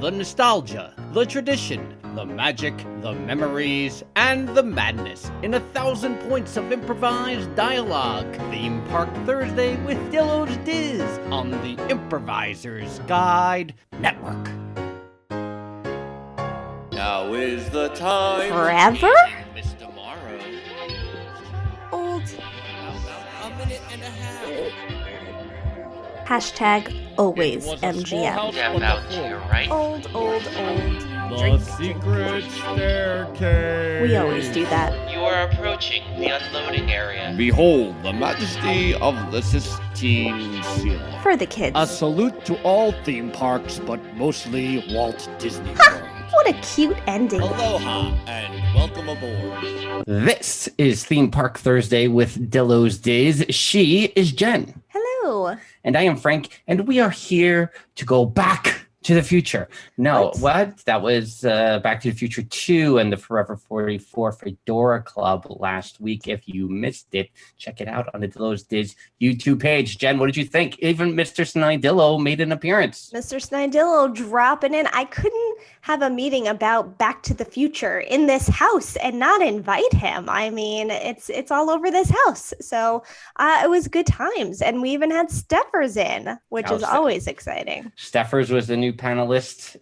the nostalgia, the tradition, the magic, the memories, and the madness in 1,000 points of improvised dialogue. Theme Park Thursday with Dillo's Diz on the Improviser's Guide Network. Now is the time. Forever? Miss Tomorrow. Old. A minute and a half. Hashtag always MGM. Step out to your right. Old. The Drink. secret staircase. We always do that. You are approaching the unloading area. Behold the majesty of the Sistine Ceiling. For the kids. A salute to all theme parks, but mostly Walt Disney World. What a cute ending. Aloha and welcome aboard. This is Theme Park Thursday with Dillo's Diz. She is Jen. Hello. And I am Frank, and we are here to go back to the future. No, what? That was Back to the Future 2 and the Forever 44 Fedora Club last week. If you missed it, check it out on the Dillo's Diz YouTube page. Jen, what did you think? Even Mr. Snidillo made an appearance. Mr. Snidillo dropping in. I couldn't have a meeting about Back to the Future in this house and not invite him. I mean, it's all over this house. So it was good times. And we even had Steffers in, which is always exciting. Steffers was the new panelist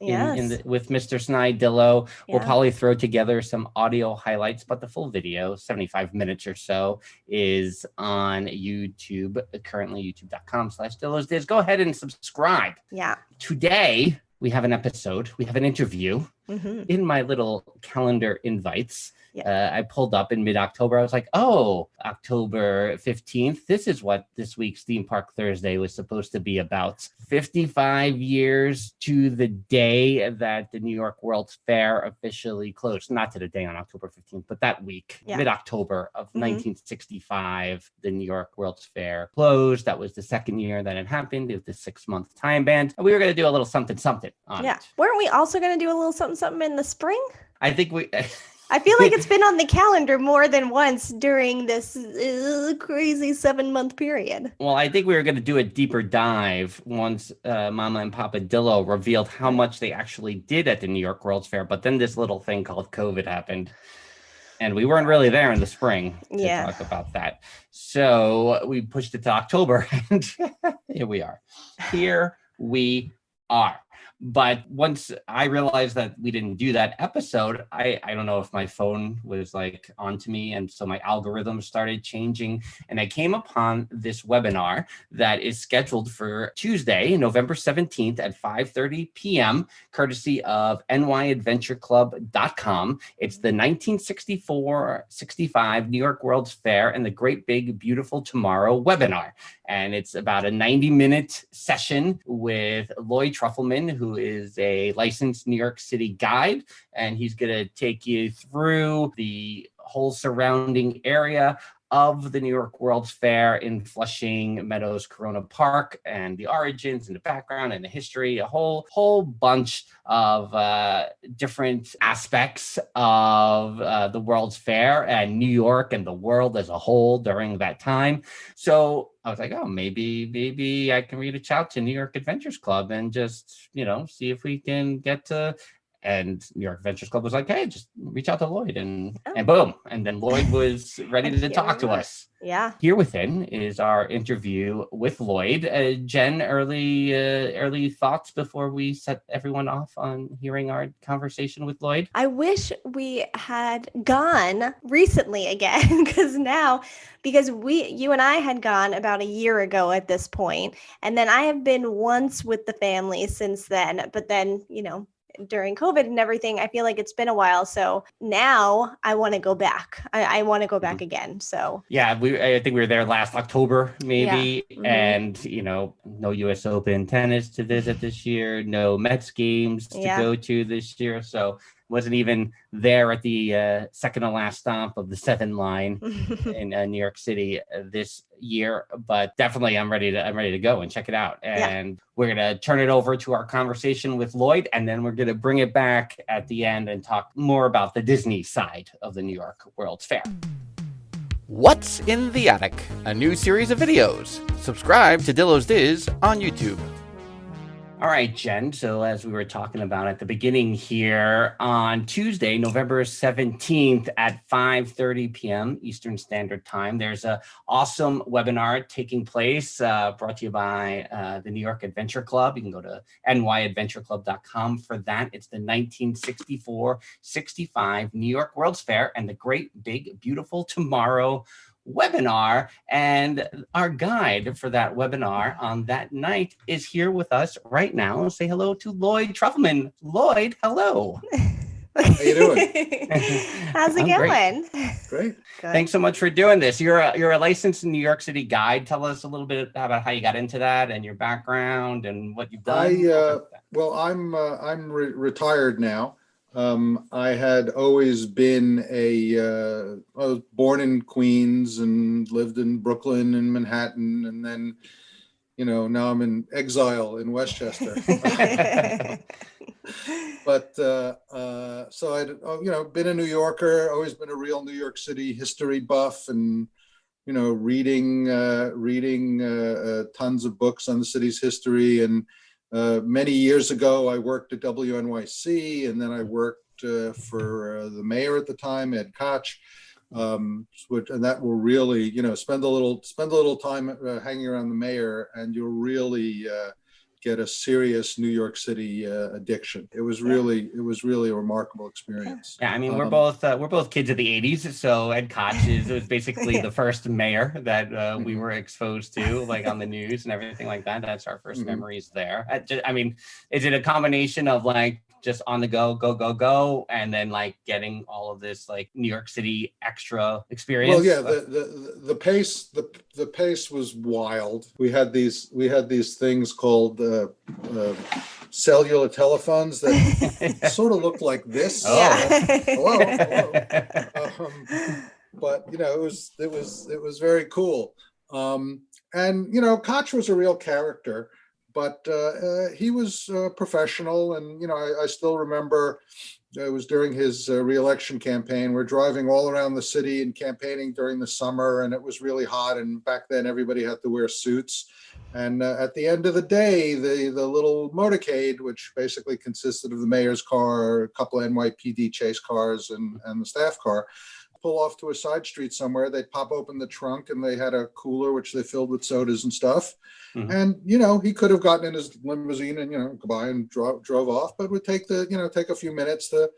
with Mr. Snidillo. We'll probably throw together some audio highlights, but the full video, 75 minutes or so, is on YouTube, currently youtube.com/DillosDiz. Go ahead and subscribe. Yeah. Today, we have an episode. We have an interview. In my little calendar invites. I pulled up in mid-October. I was like, oh, October 15th. This is what this week's Theme Park Thursday was supposed to be about. 55 years to the day that the New York World's Fair officially closed. Not to the day on October 15th, but that week, mid-October of 1965, the New York World's Fair closed. That was the second year that it happened. It was the 6-month time band. And we were going to do a little something on it. Weren't we also going to do a little something in the spring? I think we... I feel like it's been on the calendar more than once during this crazy 7-month period. Well, I think we were going to do a deeper dive once Mama and Papa Dillo revealed how much they actually did at the New York World's Fair. But then this little thing called COVID happened. And we weren't really there in the spring to talk about that. So we pushed it to October. And here we are. Here we are. But once I realized that we didn't do that episode, I don't know if my phone was like onto me. And so my algorithm started changing. And I came upon this webinar that is scheduled for Tuesday, November 17th at 5:30 p.m., courtesy of nyadventureclub.com. It's the 1964-65 New York World's Fair and the Great Big Beautiful Tomorrow webinar. And it's about a 90-minute session with Lloyd Trufelman, who is a licensed New York City guide. And he's going to take you through the whole surrounding area of the New York World's Fair in Flushing Meadows Corona Park, and the origins and the background and the history, a whole bunch of different aspects of the World's Fair and New York and the world as a whole during that time. So I was like, oh, maybe I can reach out to New York Adventures Club and just, see if we can get to. And New York Adventures Club was like, hey, just reach out to Lloyd and boom. And then Lloyd was ready to talk to us. Yeah. Here within is our interview with Lloyd. Jen, early thoughts before we set everyone off on hearing our conversation with Lloyd? I wish we had gone recently again, because you and I had gone about a year ago at this point. And then I have been once with the family since then. But then, during COVID and everything, I feel like it's been a while. So now I want to go back. I want to go back again. So yeah, I think we were there last October, maybe. Yeah. And, no US Open tennis to visit this year, no Mets games to go to this year. So wasn't even there at the second to last stop of the 7 line in New York City this year, but definitely I'm ready to go and check it out. And we're going to turn it over to our conversation with Lloyd, and then we're going to bring it back at the end and talk more about the Disney side of the New York World's Fair. What's in the Attic? A new series of videos. Subscribe to Dillo's Diz on YouTube. All right, Jen. So as we were talking about at the beginning here, on Tuesday, November 17th at 5:30 p.m. Eastern Standard Time, there's an awesome webinar taking place brought to you by the New York Adventure Club. You can go to nyadventureclub.com for that. It's the 1964-65 New York World's Fair and the Great Big Beautiful Tomorrow webinar, and our guide for that webinar on that night is here with us right now. Say hello to Lloyd Trufelman. Lloyd, hello. How you doing? How's it going? Great. Good. Thanks so much for doing this. You're a licensed New York City guide. Tell us a little bit about how you got into that and your background and what you've done. Well, I'm retired now. I had always been I was born in Queens and lived in Brooklyn and Manhattan, and then, now I'm in exile in Westchester. But so I'd been a New Yorker, always been a real New York City history buff, and reading tons of books on the city's history. And many years ago, I worked at WNYC, and then I worked for the mayor at the time, Ed Koch, and that will really, spend a little time hanging around the mayor, and you'll really get a serious New York City addiction. It was really a remarkable experience. Yeah, I mean, we're both kids of the 80s, so Ed Koch was basically the first mayor that we were exposed to, like on the news and everything like that. That's our first memories there. I mean, is it a combination of like just on the go, and then like getting all of this like New York City extra experience? Well, yeah, the pace was wild. We had these things called cellular telephones that sort of looked like this. Hello. But it was very cool. And Koch was a real character, but he was professional. And I still remember it was during his re-election campaign. We're driving all around the city and campaigning during the summer, and it was really hot. And back then, everybody had to wear suits. And at the end of the day, the little motorcade, which basically consisted of the mayor's car, a couple of NYPD chase cars, and the staff car, pull off to a side street somewhere. They'd pop open the trunk, and they had a cooler which they filled with sodas and stuff. And he could have gotten in his limousine and goodbye and drove off, but would take a few minutes to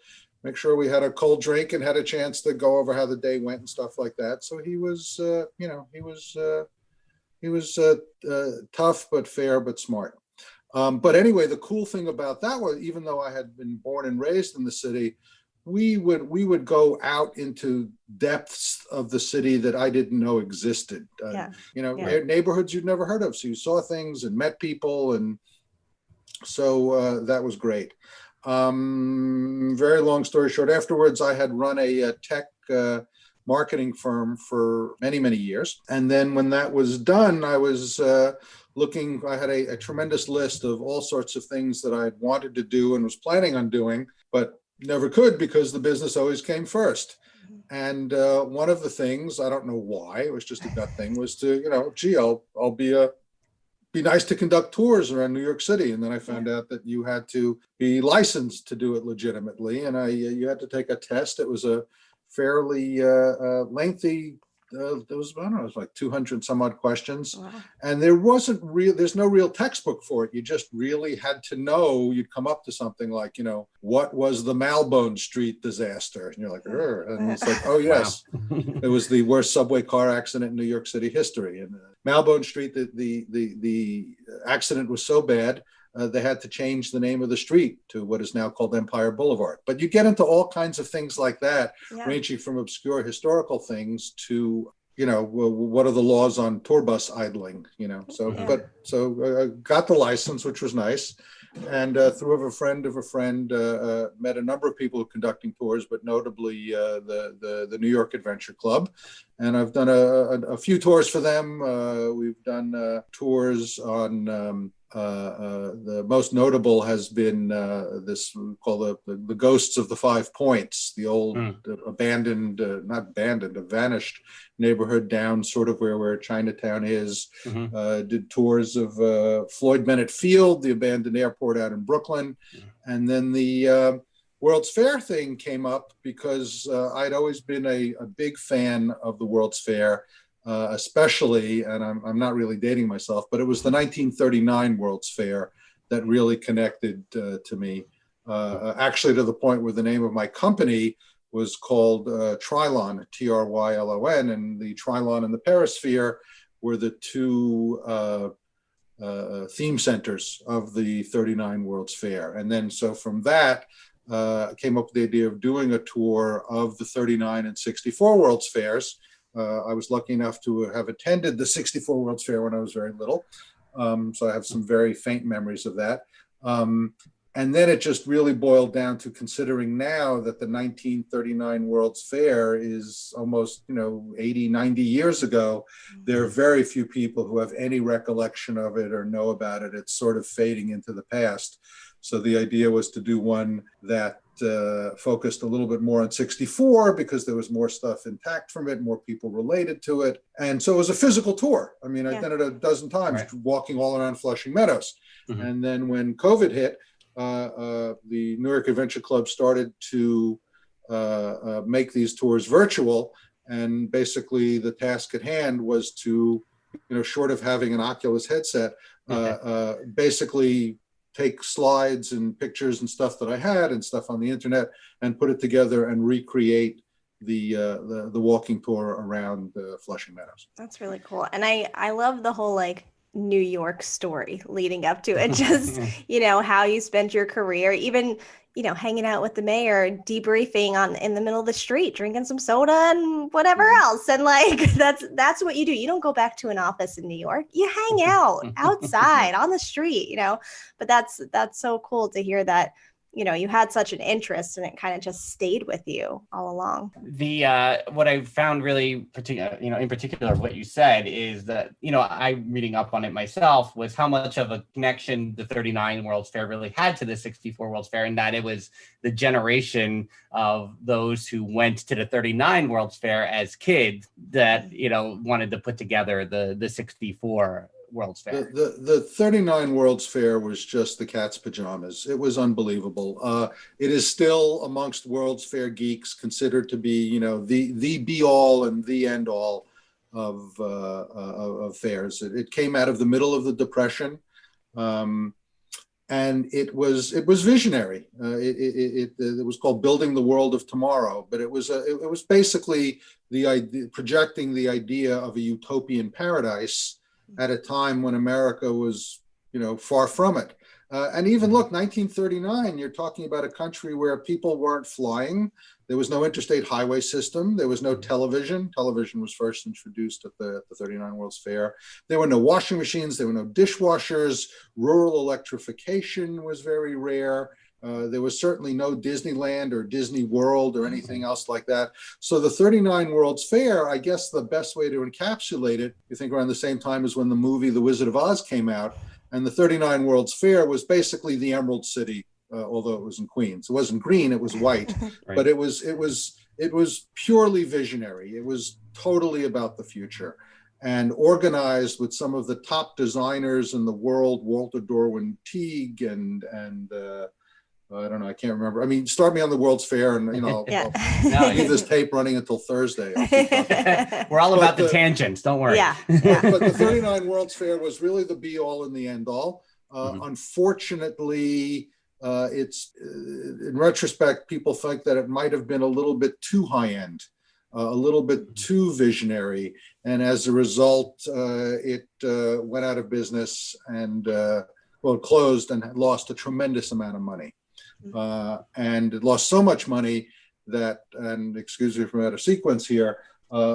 make sure we had a cold drink and had a chance to go over how the day went and stuff like that. So he was tough but fair but smart. But anyway, the cool thing about that was, even though I had been born and raised in the city, we would go out into depths of the city that I didn't know existed. Neighborhoods you'd never heard of. So you saw things and met people, and so that was great. Very long story short, afterwards I had run a tech marketing firm for many, many years. And then when that was done, I was I had a tremendous list of all sorts of things that I had wanted to do and was planning on doing, but never could because the business always came first. And one of the things, I don't know why, it was just a gut thing, was to, I'll be nice to conduct tours around New York City. And then I found out that you had to be licensed to do it legitimately. And you had to take a test. It was a fairly lengthy, it was like 200 some odd questions. Wow. And there's no real textbook for it. You just really had to know. You'd come up to something like, what was the Malbone Street disaster? And you're like, and it's like, oh yes, it was the worst subway car accident in New York City history. And Malbone Street, the accident was so bad, they had to change the name of the street to what is now called Empire Boulevard. But you get into all kinds of things like that, ranging from obscure historical things to, what are the laws on tour bus idling, So I got the license, which was nice. And through a friend of a friend, met a number of people conducting tours, but notably the New York Adventure Club. And I've done a few tours for them. We've done tours on The most notable has been this called the Ghosts of the Five Points, the old abandoned, not abandoned, a vanished neighborhood down sort of where Chinatown is. Did tours of Floyd Bennett Field, the abandoned airport out in Brooklyn. And then the World's Fair thing came up because I'd always been a big fan of the World's Fair. Especially, and I'm not really dating myself, but it was the 1939 World's Fair that really connected to me. Actually, to the point where the name of my company was called Trilon, Trylon, and the Trilon and the Perisphere were the two theme centers of the 39 World's Fair. And then so from that, came up with the idea of doing a tour of the 39 and 64 World's Fairs. I was lucky enough to have attended the 64 World's Fair when I was very little. So I have some very faint memories of that. And then it just really boiled down to considering now that the 1939 World's Fair is almost, 80, 90 years ago. There are very few people who have any recollection of it or know about it. It's sort of fading into the past. So the idea was to do one that focused a little bit more on 64 because there was more stuff intact from it, more people related to it. And so it was a physical tour. I mean, I've done it a dozen times, walking all around Flushing Meadows. And then when COVID hit, the New York Adventure Club started to make these tours virtual. And basically the task at hand was to, short of having an Oculus headset, basically take slides and pictures and stuff that I had and stuff on the internet and put it together and recreate the walking tour around Flushing Meadows. That's really cool. And I love the whole New York story leading up to it. Just, how you spent your career, even, hanging out with the mayor, debriefing in the middle of the street, drinking some soda and whatever else. And that's what you do. You don't go back to an office in New York. You hang out outside on the street, but that's so cool to hear that, you had such an interest and it kind of just stayed with you all along. What I found really in particular of what you said is that, I'm reading up on it myself, was how much of a connection the 39 World's Fair really had to the 64 World's Fair, and that it was the generation of those who went to the 39 World's Fair as kids that, wanted to put together the 64 World's Fair. The 39 World's Fair was just the cat's pajamas. It was unbelievable. It is still amongst World's Fair geeks considered to be, the be all and the end all of fairs. It came out of the middle of the Depression, and it was visionary. It was called Building the World of Tomorrow, but it was basically the idea, projecting the idea of a utopian paradise at a time when America was, far from it. And even look, 1939, you're talking about a country where people weren't flying. There was no interstate highway system. There was no television. Television was first introduced at the 39 World's Fair. There were no washing machines. There were no dishwashers. Rural electrification was very rare. There was certainly no Disneyland or Disney World or anything else like that. So the 39 World's Fair, I guess the best way to encapsulate it, you think around the same time as when the movie The Wizard of Oz came out, and the 39 World's Fair was basically the Emerald City, although it was in Queens. It wasn't green, it was white, but it was purely visionary. It was totally about the future and organized with some of the top designers in the world, Walter Dorwin Teague and I don't know, I can't remember. I mean, start me on the World's Fair and, I'll leave this tape running until Thursday. We're all about the tangents, don't worry. Yeah. But the 39 World's Fair was really the be all and the end all. Unfortunately, it's in retrospect, people think that it might have been a little bit too high end, a little bit too visionary. And as a result, it went out of business and closed and lost a tremendous amount of money. And it lost so much money that, and excuse me from out of sequence here,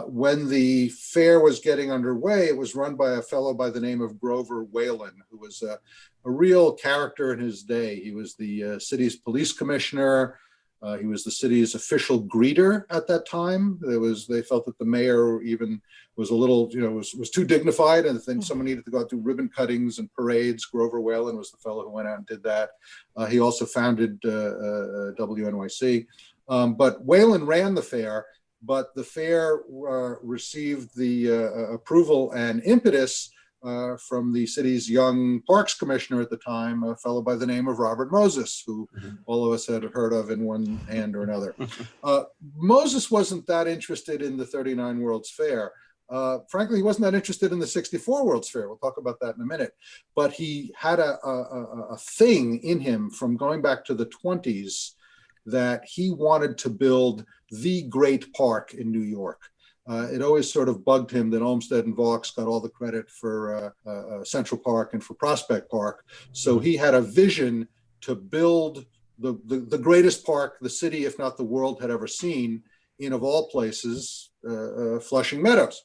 when the fair was getting underway, it was run by a fellow by the name of Grover Whalen, who was a real character in his day. He was the city's police commissioner. He was the city's official greeter at that time. They felt that the mayor even was a little, was too dignified, and I think someone needed to go out to ribbon cuttings and parades. Grover Whalen was the fellow who went out and did that. He also founded WNYC. But Whalen ran the fair, but the fair received the approval and impetus from the city's young parks commissioner at the time, a fellow by the name of Robert Moses, who all of us had heard of in one hand or another. Moses wasn't that interested in the 39 World's Fair. Frankly, he wasn't that interested in the 64 World's Fair. We'll talk about that in a minute. But he had a thing in him from going back to the 20s that he wanted to build the great park in New York. It always sort of bugged him that Olmsted and Vaux got all the credit for Central Park and for Prospect Park. So he had a vision to build the greatest park the city, if not the world, had ever seen in, of all places, Flushing Meadows,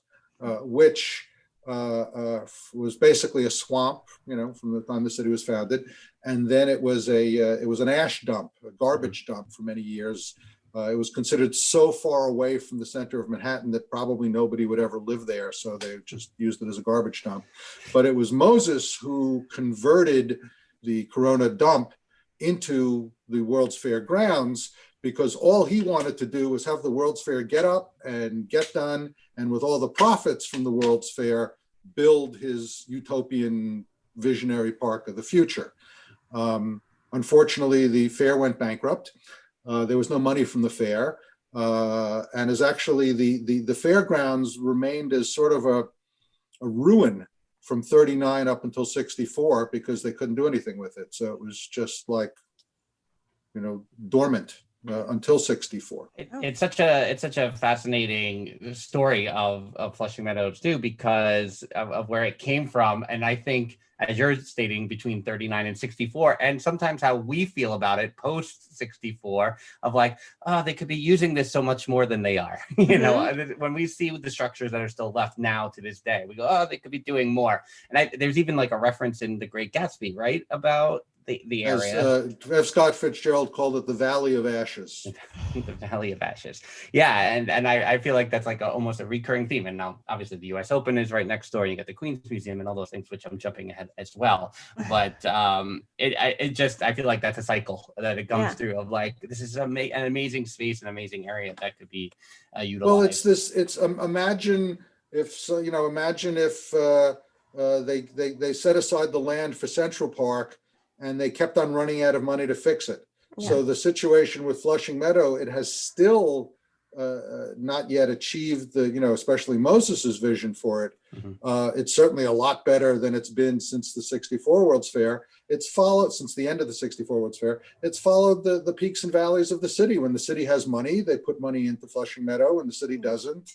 which was basically a swamp, from the time the city was founded. And then it was an ash dump, a garbage dump for many years. It was considered so far away from the center of Manhattan that probably nobody would ever live there, so they just used it as a garbage dump. But it was Moses who converted the Corona dump into the World's Fair grounds, because all he wanted to do was have the World's Fair get up and get done, and with all the profits from the World's Fair, build his utopian visionary park of the future. Unfortunately, the fair went bankrupt. There was no money from the fair, and as actually the fairgrounds remained as sort of a ruin from 39 up until 64 because they couldn't do anything with it. So it was just like, dormant until 64. It's such a fascinating story of Flushing Meadows too, because of where it came from, and I think, as you're stating, between 39 and 64, and sometimes how we feel about it post 64, of like, oh, they could be using this so much more than they are. When we see the structures that are still left now to this day, we go, oh, they could be doing more. And there's even like a reference in The Great Gatsby, right, about the area. As Scott Fitzgerald called it, the Valley of Ashes. The Valley of Ashes. Yeah, and I feel like that's like almost a recurring theme. And now, obviously, the U.S. Open is right next door. You got the Queen's Museum and all those things, which I'm jumping ahead as well. But I feel like that's a cycle that it comes through of like, this is an amazing space, an amazing area that could be utilized. Well, imagine if they set aside the land for Central Park, and they kept on running out of money to fix it. Yeah. So the situation with Flushing Meadow, it has still not yet achieved especially Moses's vision for it. Mm-hmm. It's certainly a lot better than it's been since the 64 World's Fair. It's followed since the end of the 64 World's Fair. It's followed the peaks and valleys of the city. When the city has money, they put money into Flushing Meadow, and the city doesn't.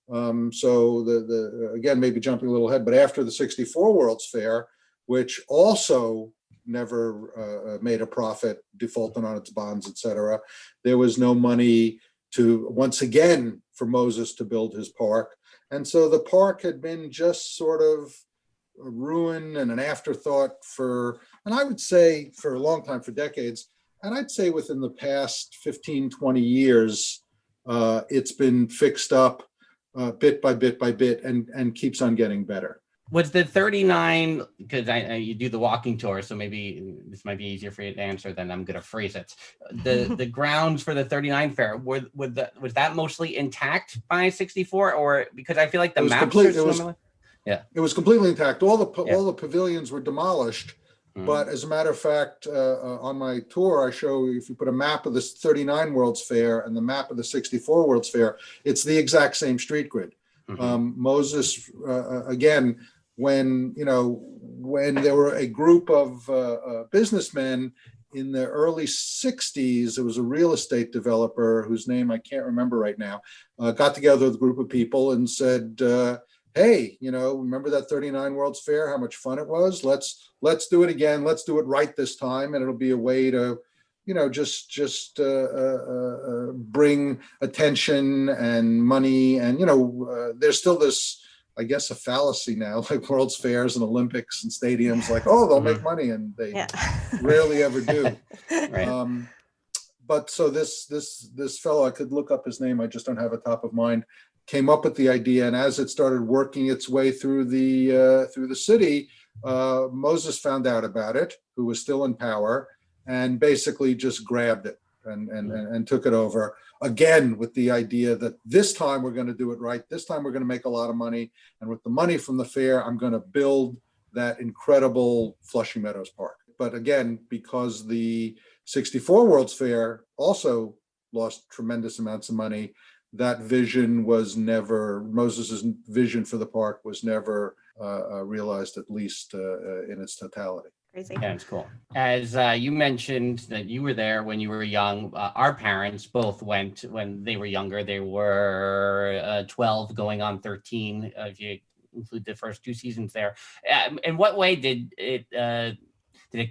So again, maybe jumping a little ahead, but after the 64 World's Fair, which also never made a profit, defaulted on its bonds, etc. There was no money once again for Moses to build his park. And so the park had been just sort of a ruin and an afterthought and I would say for a long time, for decades, and I'd say within the past 15, 20 years, it's been fixed up bit by bit by bit and keeps on getting better. Was the 39, because you do the walking tour, so maybe this might be easier for you to answer than I'm going to phrase it. The grounds for the 39 fair, was that mostly intact by 64, or because I feel like the maps are similar? Yeah, it was completely intact. All the pavilions were demolished, but as a matter of fact, on my tour, I show if you put a map of the 39 World's Fair and the map of the 64 World's Fair, it's the exact same street grid. Mm-hmm. Moses, again, when there were a group of businessmen in the early 60s, it was a real estate developer whose name I can't remember right now, got together with a group of people and said, hey, remember that 39 World's Fair, how much fun it was? Let's do it again. Let's do it right this time. And it'll be a way to, just bring attention and money. And, there's still this, I guess, a fallacy now, like World's Fairs and Olympics and stadiums, like, oh, they'll make money, and they rarely ever do. Right. but so this fellow, I could look up his name, I just don't have it top of mind, came up with the idea, and as it started working its way through the city, Moses found out about it, who was still in power, and basically just grabbed it and took it over, again with the idea that this time we're going to do it right, this time we're going to make a lot of money, and with the money from the fair, I'm going to build that incredible Flushing Meadows Park. But again, because the 64 World's Fair also lost tremendous amounts of money, that vision was never, Moses's vision for the park was never realized, at least in its totality. Crazy. Yeah, it's cool. As you mentioned that you were there when you were young, our parents both went when they were younger. They were 12 going on 13, if you include the first 2 seasons there. In what way did it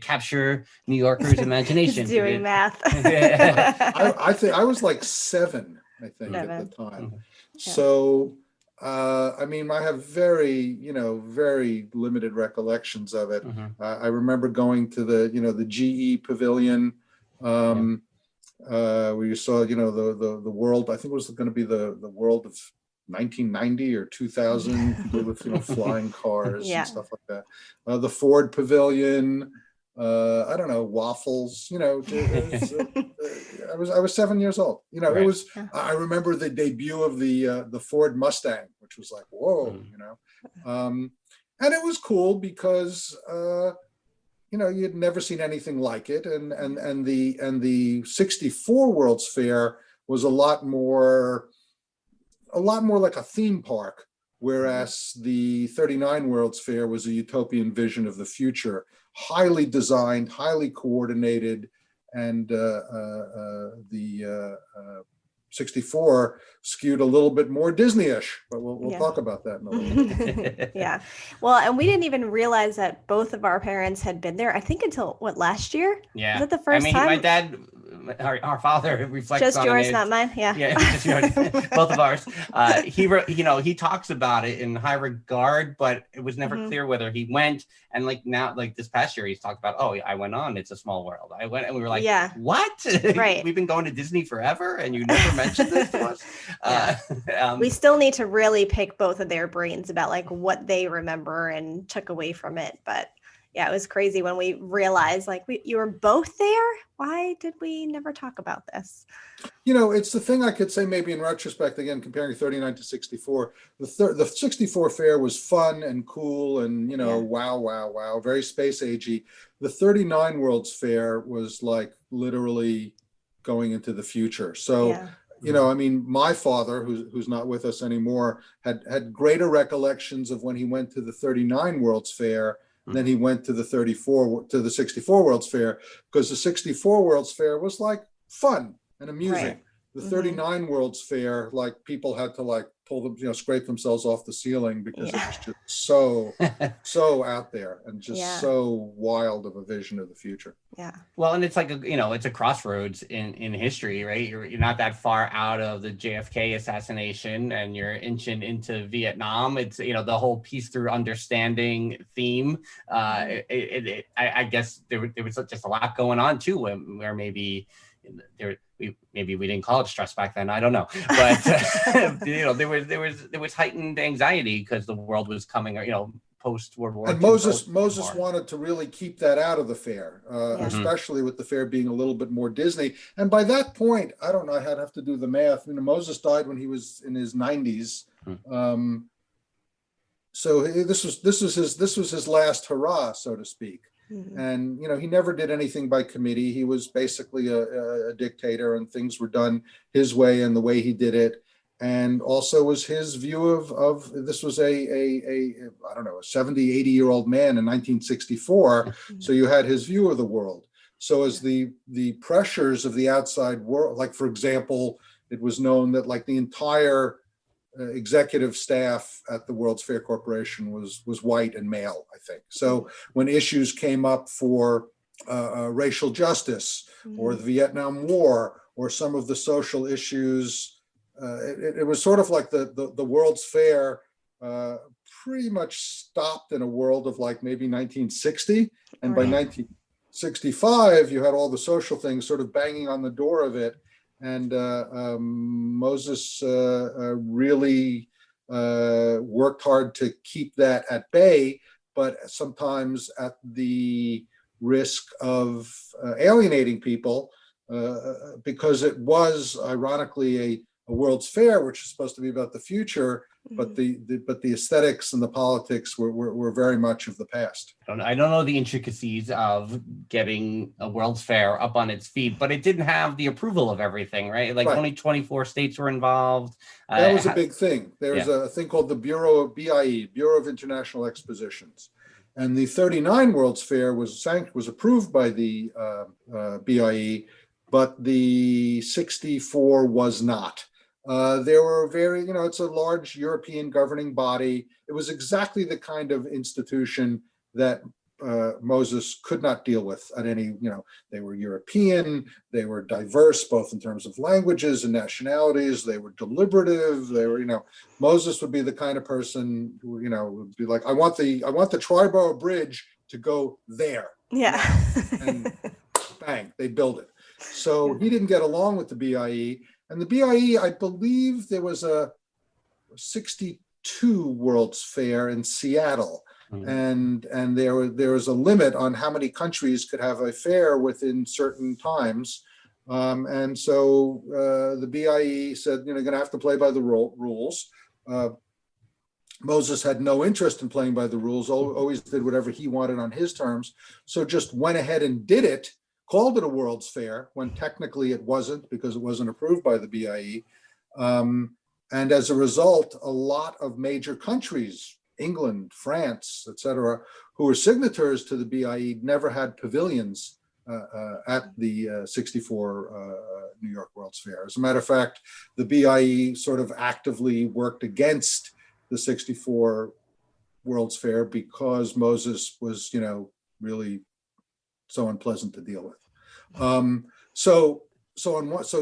capture New Yorkers' imagination? He's doing math. I think I was like 7, I think, at the time. So, I mean, I have very limited recollections of it. I remember going to the GE Pavilion, where you saw, the world, I think it was going to be the world of 1990 or 2000, with, flying cars and stuff like that. The Ford Pavilion, I don't know, waffles, I was 7 years old. Right. It was, I remember the debut of the Ford Mustang, which was like, whoa, and it was cool because, you'd never seen anything like it. And the 64 World's Fair was a lot more like a theme park, whereas the 39 World's Fair was a utopian vision of the future, highly designed, highly coordinated, and the 64 skewed a little bit more Disney-ish, but we'll talk about that in a little bit. Yeah. Well, and we didn't even realize that both of our parents had been there, I think until, last year? Yeah. Was it the first time? My dad, our father reflects just on yours, it. not mine. Yeah. Yeah, just yours. Both of ours. He talks about it in high regard, but it was never clear whether he went. And now, this past year, he's talked about, I went on It's a Small World. I went, and we were like, what? Right. We've been going to Disney forever, and you never mentioned this to us. We still need to really pick both of their brains about what they remember and took away from it. But yeah, it was crazy when we realized you were both there. Why did we never talk about this? It's the thing I could say maybe in retrospect, again, comparing 39 to 64, the 64 fair was fun and cool and, wow, very space agey. The 39 World's Fair was literally going into the future. So, my father, who's not with us anymore, had greater recollections of when he went to the 39 World's Fair than he went to the 64 World's Fair, because the 64 World's Fair was fun and amusing. Right. The 39 World's Fair, people had to pull them, scrape themselves off the ceiling because it was just so out there and just so wild of a vision of the future. Yeah. Well, and it's it's a crossroads in history, right? You're not that far out of the JFK assassination, and you're inching into Vietnam. It's the whole peace through understanding theme. I guess there was just a lot going on too, where maybe we didn't call it stress back then. I don't know, but there was heightened anxiety because the world was coming, post World War II. And Moses wanted to really keep that out of the fair, especially with the fair being a little bit more Disney. And by that point, I don't know, I'd have to do the math. Moses died when he was in his 90s. So this was his last hurrah, so to speak. And, he never did anything by committee. He was basically a dictator, and things were done his way and the way he did it. And also was his view of this was a 70, 80-year-old man in 1964. So you had his view of the world. So as the pressures of the outside world, for example, it was known that the entire executive staff at the World's Fair Corporation was white and male, I think. So when issues came up for racial justice or the Vietnam War or some of the social issues, it was sort of like the World's Fair pretty much stopped in a world of maybe 1960. And by '65, you had all the social things sort of banging on the door of it. And Moses really worked hard to keep that at bay, but sometimes at the risk of alienating people, because it was ironically a World's Fair, which is supposed to be about the future, but the aesthetics and the politics were very much of the past. I don't know the intricacies of getting a World's Fair up on its feet, but it didn't have the approval of everything, right? Like only 24 states were involved. That was a big thing. There was a thing called the Bureau of BIE, Bureau of International Expositions. And the 39 World's Fair was approved by the BIE, but the 64 was not. There were very, it's a large European governing body. It was exactly the kind of institution that Moses could not deal with at any, they were European, they were diverse, both in terms of languages and nationalities, they were deliberative, they were, Moses would be the kind of person who, would be like, I want the Triborough Bridge to go there. Yeah. And bang, they build it. So he didn't get along with the BIE. And the BIE, I believe there was a 62 World's Fair in Seattle. And there was a limit on how many countries could have a fair within certain times. And so the BIE said, you're going to have to play by the rules. Moses had no interest in playing by the rules, always did whatever he wanted on his terms. So just went ahead and did it, called it a World's Fair, when technically it wasn't, because it wasn't approved by the BIE. And as a result, a lot of major countries, England, France, etc., who were signatories to the BIE, never had pavilions at the 64 New York World's Fair. As a matter of fact, the BIE sort of actively worked against the 64 World's Fair because Moses was, really so unpleasant to deal with. So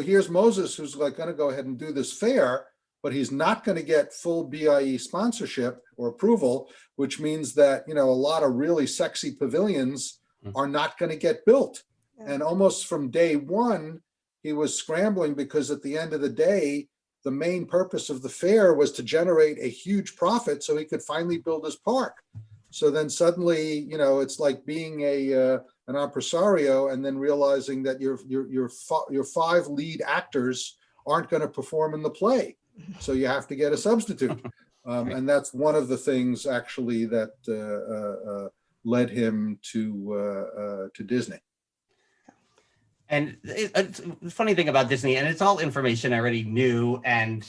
here's Moses, who's like going to go ahead and do this fair, but he's not going to get full BIE sponsorship or approval, which means that, a lot of really sexy pavilions are not going to get built. And almost from day one, he was scrambling because at the end of the day, the main purpose of the fair was to generate a huge profit so he could finally build his park. So then suddenly, it's like being an impresario and then realizing that your 5 lead actors aren't going to perform in the play. So you have to get a substitute. And that's one of the things actually that led him to Disney. And it's the funny thing about Disney, and it's all information I already knew and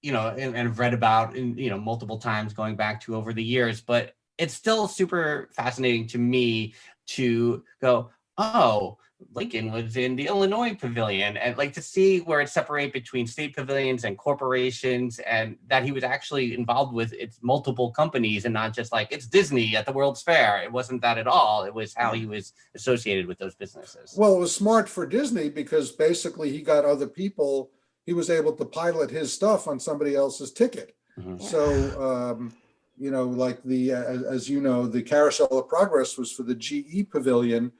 have read about multiple times going back to over the years, but it's still super fascinating to me to go, oh, Lincoln was in the Illinois Pavilion, and like to see where it separates between state pavilions and corporations, and that he was actually involved with its multiple companies and not just like it's Disney at the World's Fair. It wasn't that at all. It was how he was associated with those businesses. Well, it was smart for Disney because basically he got other people. He was able to pilot his stuff on somebody else's ticket. Mm-hmm. So, like as the Carousel of Progress was for the GE Pavilion,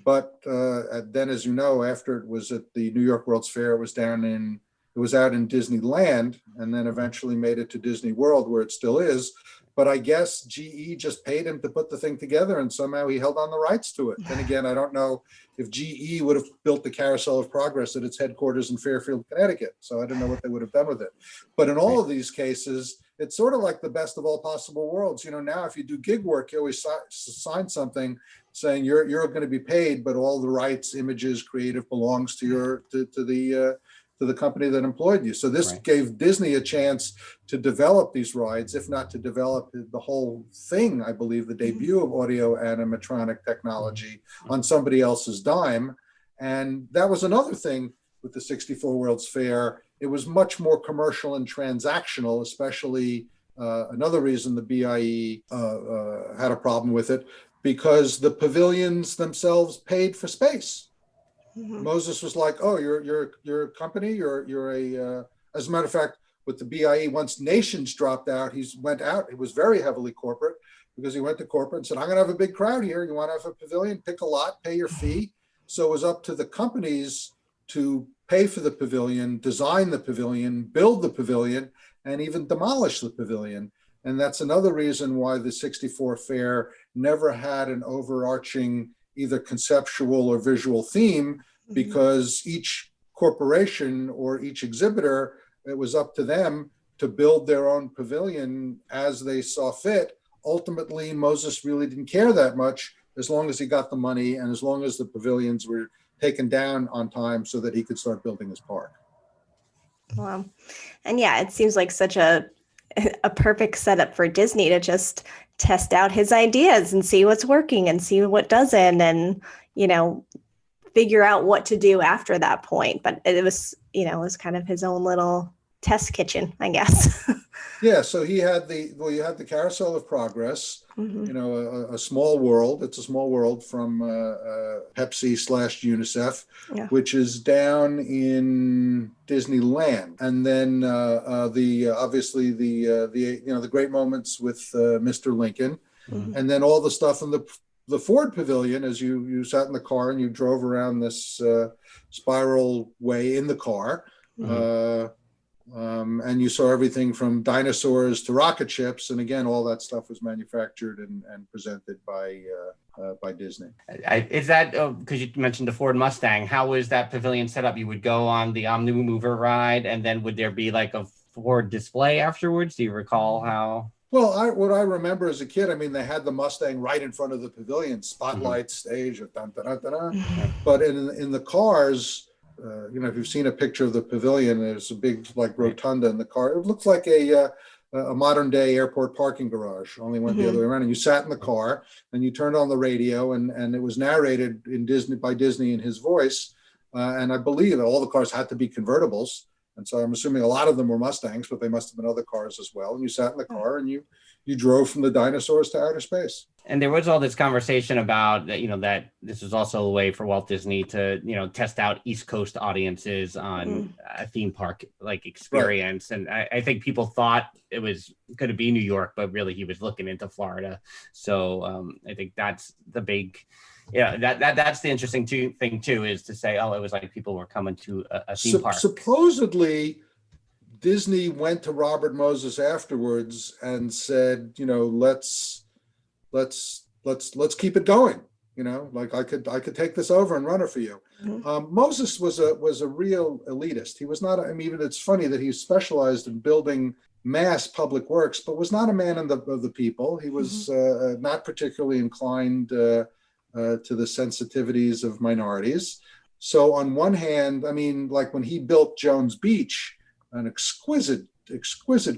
but then, as you know, after it was at the New York World's Fair, it was out in Disneyland, and then eventually made it to Disney World, where it still is. But I guess GE just paid him to put the thing together, and somehow he held on the rights to it. Then again, I don't know if GE would have built the Carousel of Progress at its headquarters in Fairfield, Connecticut. So I don't know what they would have done with it. But in all of these cases, it's sort of like the best of all possible worlds. Now, if you do gig work, you always sign something saying you're going to be paid, but all the rights, images, creative belongs to the company that employed you. So this gave Disney a chance to develop these rides, if not to develop the whole thing. I believe the debut of audio animatronic technology on somebody else's dime. And that was another thing with the 64 World's Fair. It was much more commercial and transactional, especially another reason the BIE had a problem with it, because the pavilions themselves paid for space. Mm-hmm. Moses was like, "Oh, you're a company. You're a." As a matter of fact, with the BIE. Once Nations dropped out, he went out. It was very heavily corporate because he went to corporate and said, I'm going to have a big crowd here. You want to have a pavilion? Pick a lot, pay your fee. So it was up to the companies to pay for the pavilion, design the pavilion, build the pavilion, and even demolish the pavilion. And that's another reason why the 64 fair never had an overarching either conceptual or visual theme, because each corporation or each exhibitor, it was up to them to build their own pavilion as they saw fit. Ultimately, Moses really didn't care that much, as long as he got the money and as long as the pavilions were taken down on time so that he could start building his park. Wow. And yeah, it seems like such a perfect setup for Disney to just test out his ideas and see what's working and see what doesn't, and, you know, figure out what to do after that point. But it was, you know, it was kind of his own little test kitchen, I guess. Yeah, so you had the Carousel of Progress, you know, a small world. It's a small world from Pepsi/UNICEF, which is down in Disneyland. And then obviously the great moments with Mr. Lincoln, and then all the stuff in the Ford Pavilion, as you sat in the car and you drove around this spiral way in the car. And you saw everything from dinosaurs to rocket ships, and again, all that stuff was manufactured and presented by Disney. Is that because you mentioned the Ford Mustang? How is that pavilion set up? You would go on the Omni Mover ride, and then would there be like a Ford display afterwards? Do you recall how? Well, what I remember as a kid, I mean, they had the Mustang right in front of the pavilion, spotlight stage, dun, dun, dun, dun, dun. But in the cars. You know, if you've seen a picture of the pavilion, there's a big like rotunda in the car. It looks like a modern day airport parking garage, only went the other way around. And you sat in the car and you turned on the radio, and it was narrated by Disney in his voice. And I believe that all the cars had to be convertibles. And so I'm assuming a lot of them were Mustangs, but they must have been other cars as well. And you sat in the car and you drove from the dinosaurs to outer space. And there was all this conversation about that, you know, that this was also a way for Walt Disney to, you know, test out East Coast audiences on a theme park like experience. Right. And I think people thought it was going to be New York, but really he was looking into Florida. So I think that's the big, that's the interesting thing too, is to say, oh, it was like people were coming to a theme park. Supposedly, Disney went to Robert Moses afterwards and said, you know, let's keep it going. You know, like I could take this over and run it for you. Moses was a real elitist. He was not. I mean, even it's funny that he specialized in building mass public works, but was not a man of the people. He was not particularly inclined to the sensitivities of minorities. So on one hand, I mean, like when he built Jones Beach, an exquisite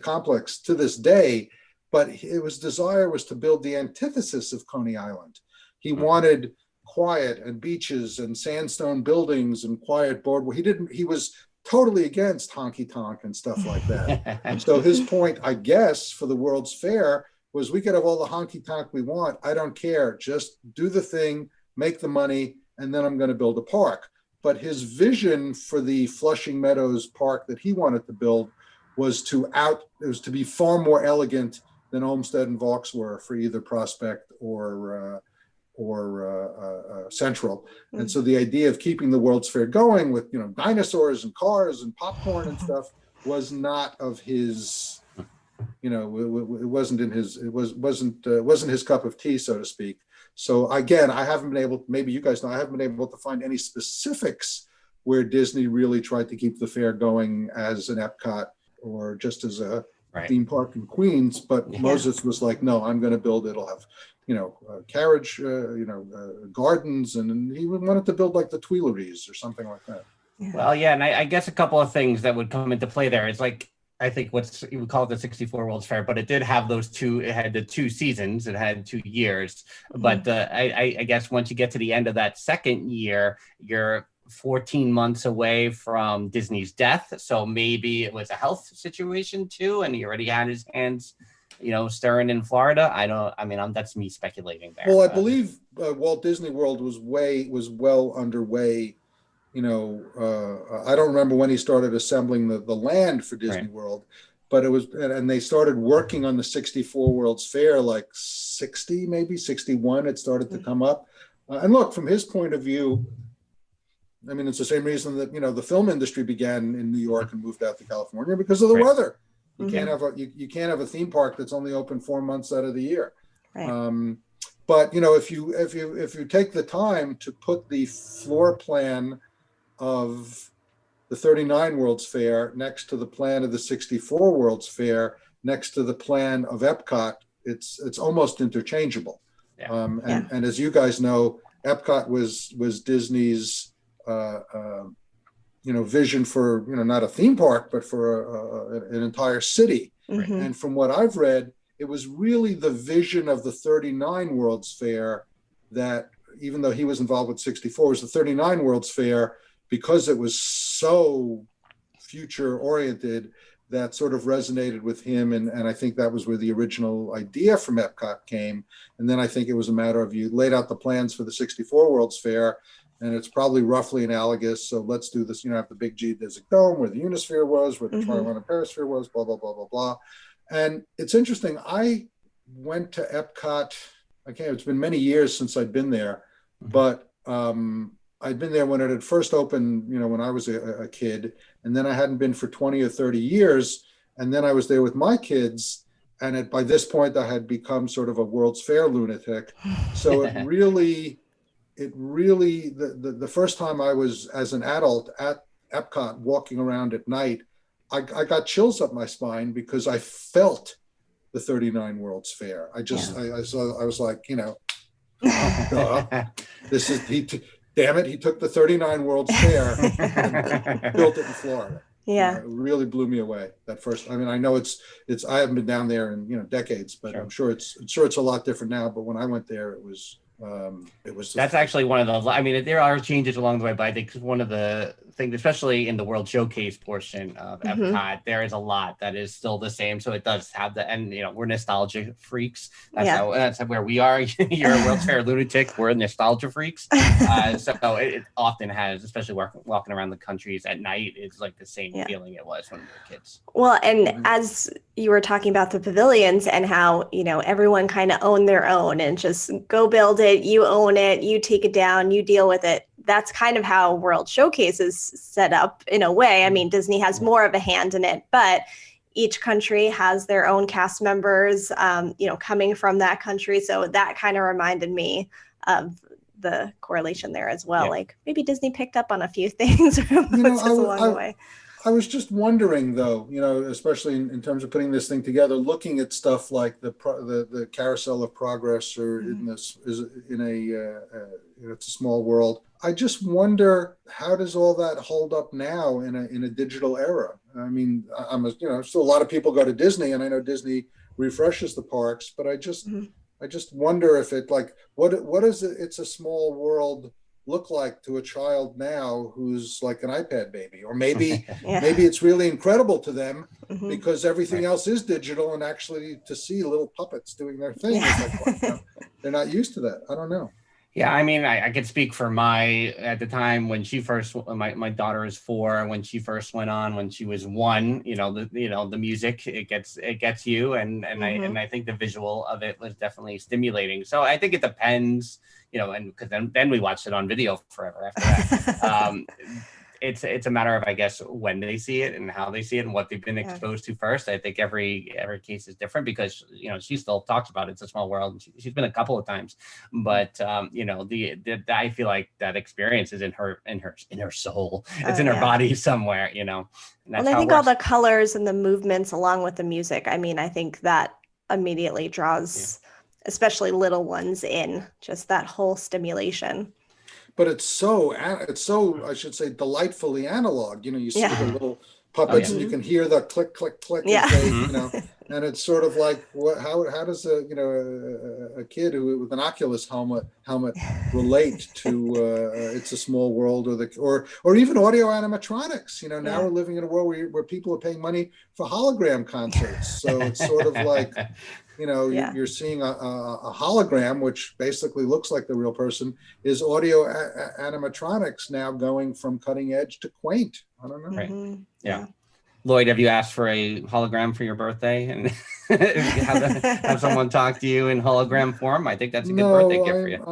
complex to this day, but his desire was to build the antithesis of Coney Island. He wanted quiet and beaches and sandstone buildings and quiet boardwalk. He was totally against honky tonk and stuff like that. And so his point, I guess, for the World's Fair was we could have all the honky tonk we want. I don't care. Just do the thing, make the money, and then I'm going to build a park. But his vision for the Flushing Meadows Park that he wanted to build was to be far more elegant than Olmsted and Vaux were for either Prospect or Central. And so the idea of keeping the World's Fair going with, you know, dinosaurs and cars and popcorn and stuff was not of his, you know, it wasn't his cup of tea, so to speak. So again, I haven't been able, maybe you guys know, I haven't been able to find any specifics where Disney really tried to keep the fair going as an Epcot or just as a theme park in Queens. But Moses was like, no, I'm going to build it. It'll have, you know, carriage, gardens, and he wanted to build like the Tuileries or something like that. Well, and I guess a couple of things that would come into play there is like, I think you would call it the 64 World's Fair, but it did have it had the 2 seasons, it had 2 years. But I guess once you get to the end of that second year, you're 14 months away from Disney's death. So maybe it was a health situation too, and he already had his hands, you know, stirring in Florida. That's me speculating there. Well, I believe Walt Disney World was well underway I don't remember when he started assembling the land for Disney World, but it was, and they started working on the 64 World's Fair, like 60, maybe 61, it started to come up. And look, from his point of view, I mean, it's the same reason that, the film industry began in New York and moved out to California because of the weather. You can't have you can't have a theme park that's only open 4 months out of the year. Right. But if you take the time to put the floor plan of the 39 World's Fair next to the plan of the 64 World's Fair, next to the plan of Epcot, it's almost interchangeable. Yeah. And as you guys know, Epcot was Disney's vision for not a theme park, but for an entire city. Mm-hmm. And from what I've read, it was really the vision of the 39 World's Fair that, even though he was involved with 64, was the 39 World's Fair, because it was so future oriented, that sort of resonated with him. And I think that was where the original idea from Epcot came. And then I think it was a matter of, you laid out the plans for the 64 World's Fair, and it's probably roughly analogous. So let's do this, have the big geodesic dome where the Unisphere was, where the Triatlon Perisphere was, blah, blah, blah, blah, blah. And it's interesting. I went to Epcot, it's been many years since I'd been there, but I'd been there when it had first opened, when I was a kid, and then I hadn't been for 20 or 30 years. And then I was there with my kids. And by this point, I had become sort of a World's Fair lunatic. So it really, the first time I was as an adult at Epcot walking around at night, I got chills up my spine because I felt the 39 World's Fair. I was like, this is, damn it, he took the 39 World's Fair and built it in Florida. Yeah. It really blew me away that first. I mean, I know it's I haven't been down there in decades, but I'm sure it's a lot different now. But when I went there, it was that's actually one of the, I mean, there are changes along the way, but I think one of the things, especially in the World Showcase portion of Epcot, there is a lot that is still the same. So it does have the, and we're nostalgia freaks. That's where we are. You're a World's Fair lunatic. We're nostalgia freaks. So it often has, especially walking around the countries at night, it's like the same feeling it was when we were kids. Well, and as you were talking about the pavilions and how, everyone kind of owned their own and just go build it, you own it, you take it down, you deal with it. That's kind of how World Showcase is set up in a way. I mean, Disney has more of a hand in it, but each country has their own cast members, coming from that country. So that kind of reminded me of the correlation there as well. Yeah. Like maybe Disney picked up on a few things along the way. I was just wondering, though, especially in terms of putting this thing together, looking at stuff like the Carousel of Progress, or it's a small world. I just wonder, how does all that hold up now in a digital era? I mean, still a lot of people go to Disney, and I know Disney refreshes the parks, but I just wonder if it, like, what is it? It's a small world look like to a child now who's like an iPad baby, or maybe maybe it's really incredible to them because everything else is digital, and actually to see little puppets doing their thing is like, they're not used to that. I don't know. Yeah, I mean, I could speak for at the time when she first, my daughter is 4, and when she first went on, when she was 1, the music, it gets you, and I think the visual of it was definitely stimulating. So I think it depends, and because then we watched it on video forever after that. It's a matter of, I guess, when they see it and how they see it and what they've been exposed to first. I think every case is different because, she still talks about It's a Small World. And she's been a couple of times, but I feel like that experience is in her soul. It's in her body somewhere, and that's I think all the colors and the movements along with the music. I mean, I think that immediately draws, especially little ones in, just that whole stimulation. But it's so I should say delightfully analog. You see the little puppets, and you can hear the click, click, click. Yeah. As they, And it's sort of like, how does a kid who with an Oculus helmet relate to It's a Small World, or even audio animatronics? Now Yeah. we're living in a world where people are paying money for hologram concerts. So it's sort of like, Yeah. you're seeing a hologram, which basically looks like the real person, is audio animatronics now going from cutting edge to quaint. I don't know. Right. Mhm. Yeah. Lloyd, have you asked for a hologram for your birthday and have someone talk to you in hologram form? I think that's a good birthday gift for you.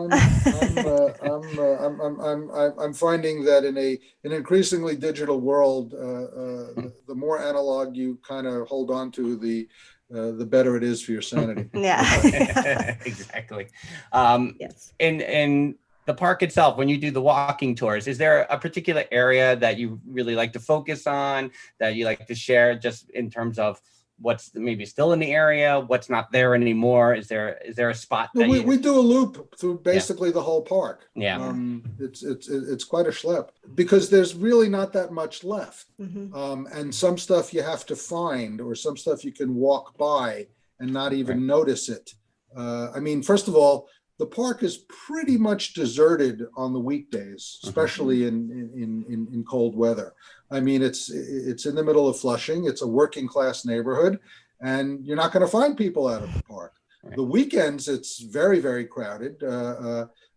I'm finding that in an increasingly digital world, the more analog you kind of hold on to, the better it is for your sanity. Yeah. Exactly. Yes. In the park itself, when you do the walking tours, is there a particular area that you really like to focus on, that you like to share, just in terms of what's maybe still in the area, what's not there anymore? Is there a spot that we do a loop through basically the whole park. Yeah. It's quite a schlep because there's really not that much left. Mhm. And some stuff you have to find, or some stuff you can walk by and not even notice it. First of all, the park is pretty much deserted on the weekdays, especially in cold weather. It's in the middle of Flushing. It's a working class neighborhood, and you're not going to find people out of the park. The weekends, it's very, very crowded.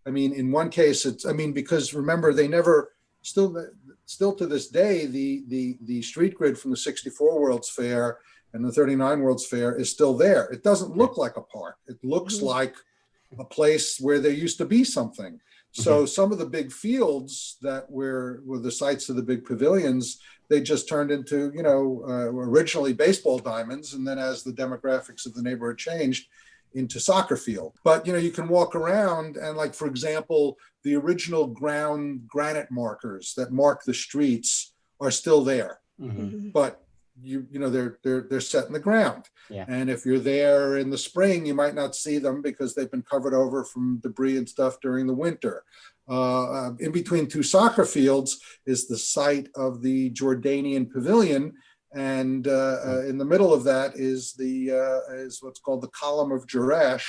In one case, because remember, they never still to this day, the street grid from the 64 World's Fair and the 39 World's Fair is still there. It doesn't look like a park. It looks like a place where there used to be something. So some of the big fields that were the sites of the big pavilions, they just turned into, originally baseball diamonds. And then as the demographics of the neighborhood changed, into soccer field. But, you can walk around and, like, for example, the original ground granite markers that mark the streets are still there. But they're set in the ground. Yeah. And if you're there in the spring, you might not see them because they've been covered over from debris and stuff during the winter. In between two soccer fields is the site of the Jordanian Pavilion, and in the middle of that is is what's called the Column of Girash,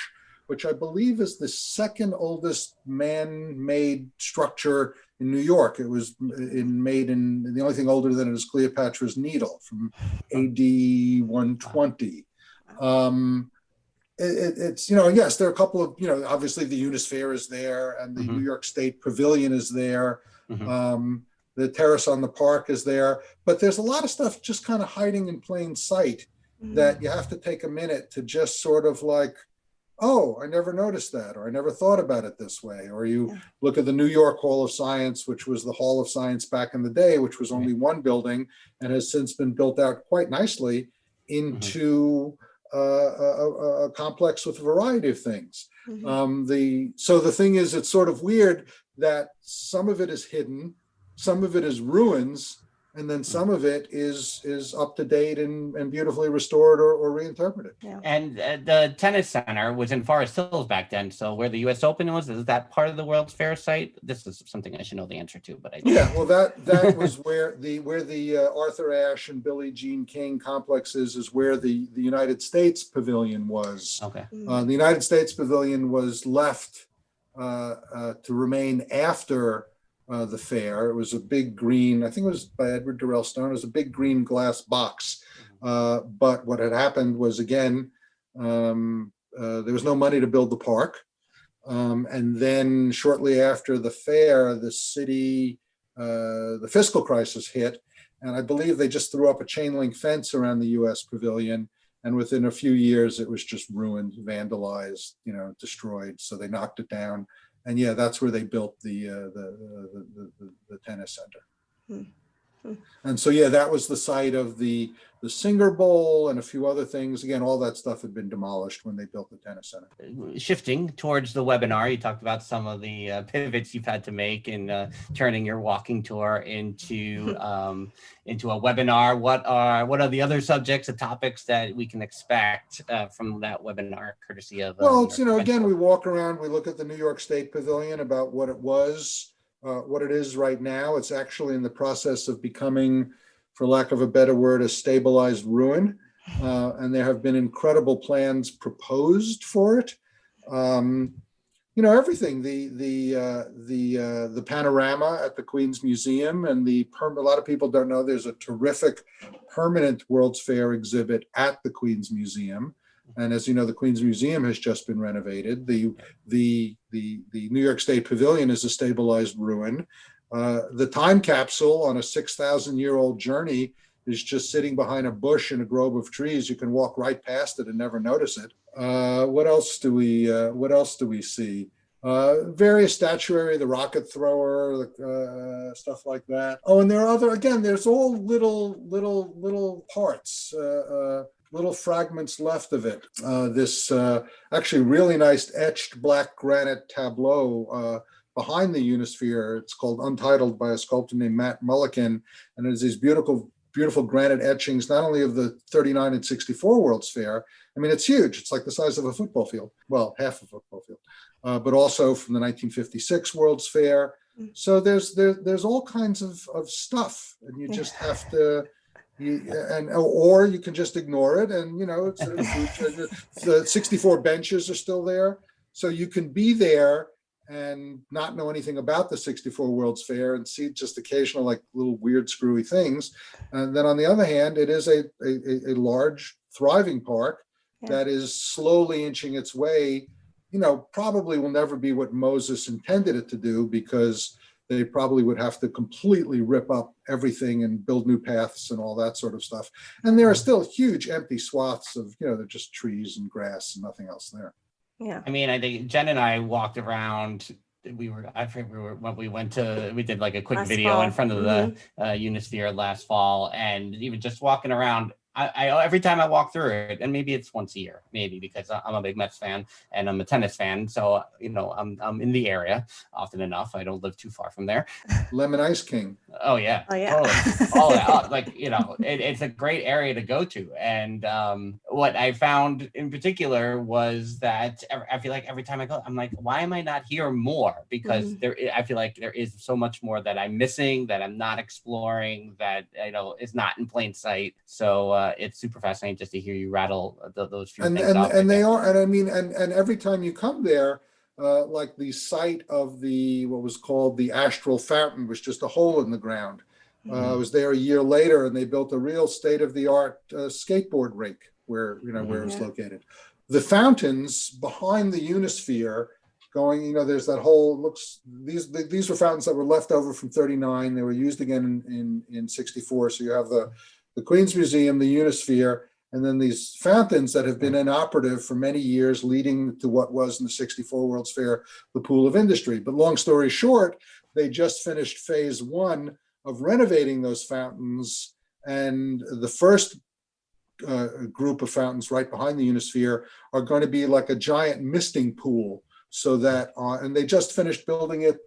which I believe is the second oldest man-made structure in New York. It was made in, the only thing older than it is Cleopatra's Needle from AD 120. It's, yes, there are a couple of, obviously the Unisphere is there, and the New York State Pavilion is there. The terrace on the park is there, but there's a lot of stuff just kind of hiding in plain sight that you have to take a minute to just sort of like, oh, I never noticed that, or I never thought about it this way. Or you look at the New York Hall of Science, which was the Hall of Science back in the day, which was only one building and has since been built out quite nicely into a complex with a variety of things. So the thing is, it's sort of weird that some of it is hidden, some of it is ruins, and then some of it is up to date and beautifully restored or reinterpreted. Yeah. And the tennis center was in Forest Hills back then. So where the U.S. Open was, is that part of the World's Fair site? This is something I should know the answer to, but I don't. Yeah, well, that was where the Arthur Ashe and Billie Jean King complexes is where the United States Pavilion was. Okay. The United States Pavilion was left to remain after the fair. It was a big green, I think it was by Edward Durrell Stone, it was a big green glass box. But what had happened was, again, there was no money to build the park. And then shortly after the fair, the city, the fiscal crisis hit. And I believe they just threw up a chain link fence around the US Pavilion. And within a few years, it was just ruined, vandalized, destroyed. So they knocked it down. And yeah, that's where they built the tennis center. And so, yeah, that was the site of the Singer Bowl and a few other things. Again, all that stuff had been demolished when they built the tennis center. Shifting towards the webinar, you talked about some of the pivots you've had to make in turning your walking tour into a webinar. What are the other subjects and topics that we can expect from that webinar, courtesy of? Well, it's, again, we walk around, we look at the New York State Pavilion about what it was, what it is right now. It's actually in the process of becoming, for lack of a better word, a stabilized ruin. and there have been incredible plans proposed for it. Everything, the panorama at the Queen's Museum, and a lot of people don't know there's a terrific permanent World's Fair exhibit at the Queen's Museum. And as you know, the Queen's Museum has just been renovated. The New York State Pavilion is a stabilized ruin. The time capsule on a 6,000-year-old journey is just sitting behind a bush in a grove of trees. You can walk right past it and never notice it. What else do we see? Various statuary, the rocket thrower, stuff like that. Oh, and there are there's all little parts, little fragments left of it. This actually really nice etched black granite tableau behind the Unisphere. It's called Untitled by a sculptor named Matt Mulliken. And there's these beautiful granite etchings, not only of the 39 and 64 World's Fair. I mean, it's huge. It's like the size of a football field. Well, half a football field, but also from the 1956 World's Fair. So there's all kinds of stuff, and you just have to, or you can just ignore it. And, the 64 benches are still there. So you can be there and not know anything about the 64 World's Fair and see just occasional like little weird screwy things. And then on the other hand, it is a large thriving park that is slowly inching its way, probably will never be what Moses intended it to do, because they probably would have to completely rip up everything and build new paths and all that sort of stuff. And there are still huge empty swaths of, they're just trees and grass and nothing else there. Yeah. I mean, I think Jen and I walked around. We did like a quick last video fall. in front of the Unisphere last fall, and even just walking around, I every time I walk through it, and maybe it's once a year, maybe because I'm a big Mets fan and I'm a tennis fan, so I'm in the area often enough. I don't live too far from there. Lemon Ice King. Oh yeah, Totally. all that. It's a great area to go to. And what I found in particular was that I feel like every time I go, I'm like, why am I not here more? Because I feel like there is so much more that I'm missing, that I'm not exploring, that is not in plain sight. So it's super fascinating just to hear you rattle those few things off. And they are, and I mean, and every time you come there, like the site of what was called the Astral Fountain was just a hole in the ground. I was there a year later, and they built a real state-of-the-art skateboard rink where where it's located. The fountains behind the Unisphere, going, there's that whole these were fountains that were left over from 39. They were used again in 64. So you have the Queen's Museum, the Unisphere, and then these fountains that have been inoperative for many years, leading to what was in the 64 World's Fair, the Pool of Industry. But long story short, they just finished phase 1 of renovating those fountains. And the first group of fountains right behind the Unisphere are going to be like a giant misting pool. So that, and they just finished building it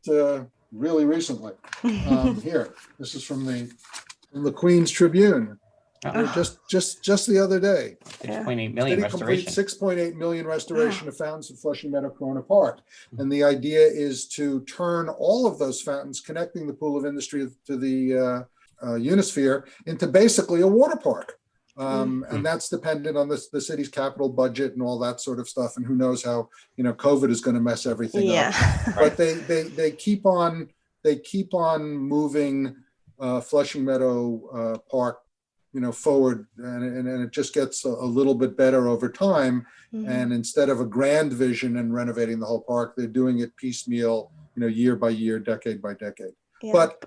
really recently. Here, this is from the Queen's Tribune. Just the other day. 6.8 million restoration. 6.8 million restoration of fountains at Flushing Meadow Corona Park. And the idea is to turn all of those fountains connecting the Pool of Industry to the Unisphere into basically a water park. And that's dependent on the city's capital budget and all that sort of stuff. And who knows how, COVID is going to mess everything up. But they keep on moving Flushing Meadow Park, forward, and it just gets a little bit better over time. And instead of a grand vision and renovating the whole park, they're doing it piecemeal, year by year, decade by decade. But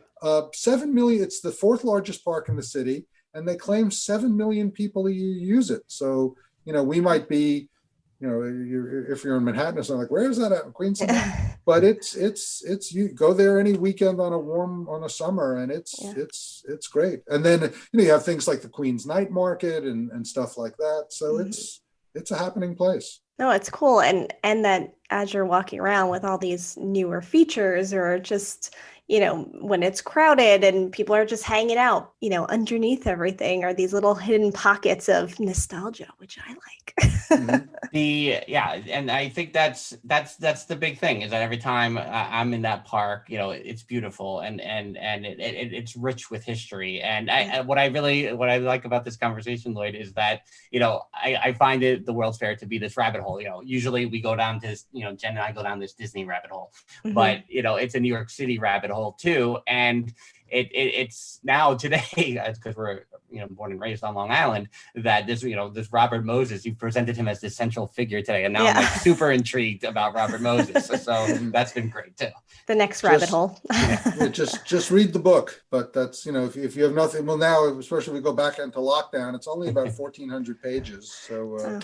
7 million, it's the 4th largest park in the city, and they claim 7 million people use it. So, we might be, if you're in Manhattan or something, like, where is that at? Queens? But it's you go there any weekend on a summer, and it's great. And then you have things like the Queen's Night Market and stuff like that. So it's a happening place. No, it's cool. And that as you're walking around with all these newer features, or just, when it's crowded and people are just hanging out, underneath everything are these little hidden pockets of nostalgia, which I like. Mhm. And I think that's the big thing, is that every time I'm in that park, it's beautiful and it's rich with history. And what I like about this conversation, Lloyd, is that I find the World's Fair to be this rabbit hole. Usually we go down this, Jen and I go down this Disney rabbit hole, Mhm. but it's a New York City rabbit hole too. And it's now today, because we're born and raised on Long Island, that this Robert Moses, you presented him as the central figure today, and now I'm like super intrigued about Robert Moses. So that's been great too. The next rabbit hole. just read the book, but that's if you have nothing. Well, now especially if we go back into lockdown, it's only about 1,400 pages. So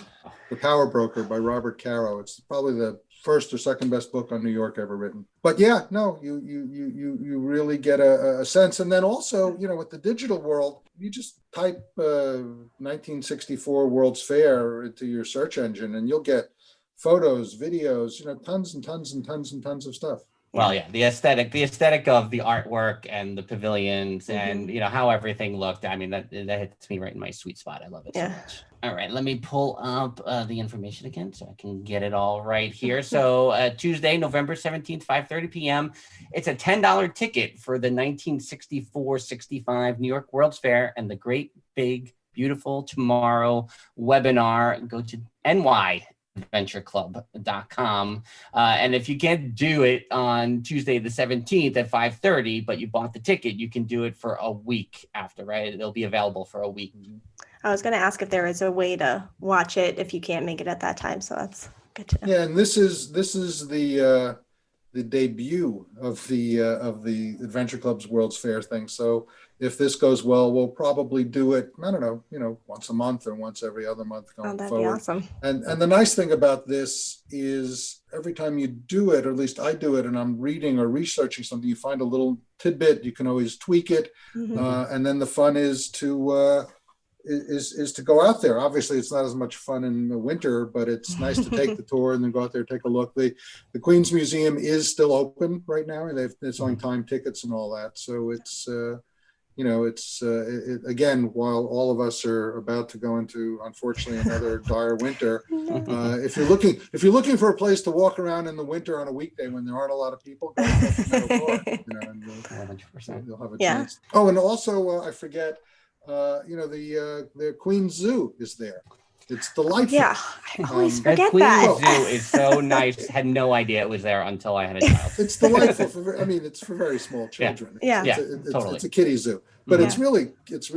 The Power Broker by Robert Caro. It's probably the first or second best book on New York ever written. But yeah, no, you really get a sense. And then also, with the digital world, you just type 1964 World's Fair into your search engine and you'll get photos, videos, tons and tons and tons and tons of stuff. Well, yeah, the aesthetic of the artwork and the pavilions and how everything looked. I mean, that hits me right in my sweet spot. I love it so much. All right, let me pull up the information again so I can get it all right here. So Tuesday, November 17th, 5:30 p.m. It's a $10 ticket for the 1964-65 New York World's Fair and the Great Big Beautiful Tomorrow webinar. Go to NYAdventureClub.com. And if you can't do it on Tuesday the 17th at 5:30, but you bought the ticket, you can do it for a week after, right? It'll be available for a week. I was going to ask if there is a way to watch it if you can't make it at that time. So that's good to know. Yeah, and this is the debut of the Adventure Club's World's Fair thing. So if this goes well, we'll probably do it, I don't know, once a month or once every other month going that'd forward. Be awesome. And the nice thing about this is every time you do it, or at least I do it, and I'm reading or researching something, you find a little tidbit, you can always tweak it. Mm-hmm. And then the fun is to go out there. Obviously, it's not as much fun in the winter, but it's nice to take the tour and then go out there, take a look. The Queen's Museum is still open right now, and they're selling time tickets and all that. So it's again, while all of us are about to go into, unfortunately, another dire winter, if you're looking for a place to walk around in the winter on a weekday when there aren't a lot of people, go to Meadow Park, and 100%. You'll have a chance. Oh, and also I forget. The Queen's Zoo is there. It's delightful. Yeah, I always forget Queen's that. Zoo is so nice. Had no idea it was there until I had a child. It's delightful. It's for very small children. It's a kiddie zoo, but it's really it's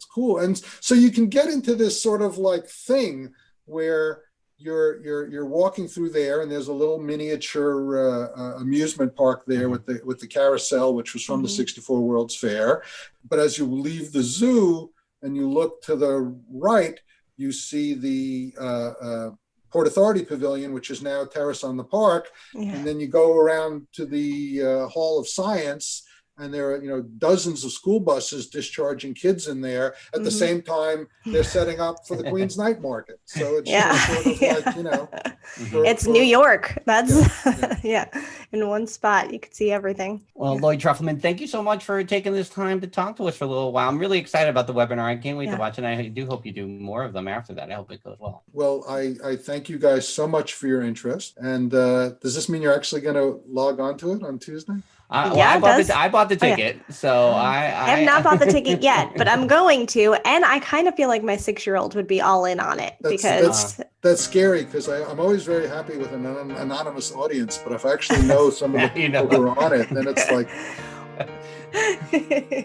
cool. And so you can get into this sort of like thing where you're walking through there, and there's a little miniature amusement park there with the carousel, which was from the '64 World's Fair. But as you leave the zoo and you look to the right, you see the Port Authority Pavilion, which is now Terrace on the Park, and then you go around to the Hall of Science. And there are, dozens of school buses discharging kids in there. At the same time, they're setting up for the Queen's Night Market. So it's sort of like, it's New York. That's in one spot. You could see everything. Well, Lloyd Trufelman, thank you so much for taking this time to talk to us for a little while. I'm really excited about the webinar. I can't wait to watch it. And I do hope you do more of them after that. I hope it goes well. Well, I thank you guys so much for your interest. And does this mean you're actually going to log on to it on Tuesday? I bought the ticket, so I have not bought the ticket yet, but I'm going to, and I kind of feel like my 6-year-old would be all in on it because that's scary because I'm always very happy with an anonymous audience, but if I actually know some of the people who are on it, then it's like.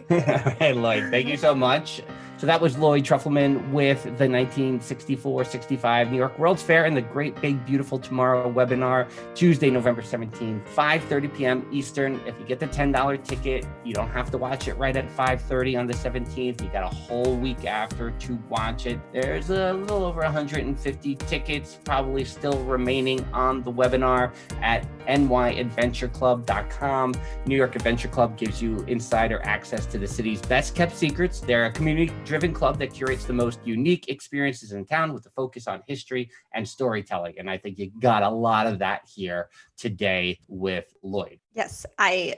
All right, Lloyd, thank you so much. So that was Lloyd Trufelman with the 1964-65 New York World's Fair and the Great Big Beautiful Tomorrow webinar, Tuesday, November 17th, 5:30 p.m. Eastern. If you get the $10 ticket, you don't have to watch it right at 5:30 on the 17th. You got a whole week after to watch it. There's a little over 150 tickets probably still remaining on the webinar at NYAdventureClub.com. New York Adventure Club gives you insider access to the city's best kept secrets. They're a community driven club that curates the most unique experiences in town with a focus on history and storytelling. And I think you got a lot of that here today with Lloyd. Yes, I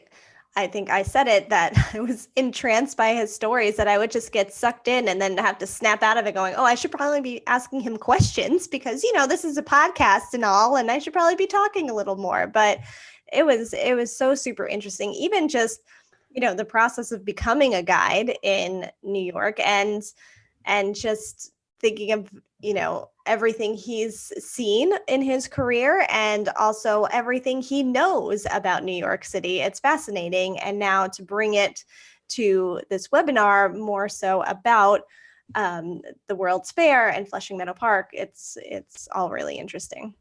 think I said it, that I was entranced by his stories, that I would just get sucked in and then have to snap out of it going, oh, I should probably be asking him questions because, this is a podcast and all, and I should probably be talking a little more. But it was so super interesting, even just, the process of becoming a guide in New York and just thinking of, everything he's seen in his career and also everything he knows about New York City. It's fascinating. And now to bring it to this webinar more so about the World's Fair and Flushing Meadow Park, it's all really interesting.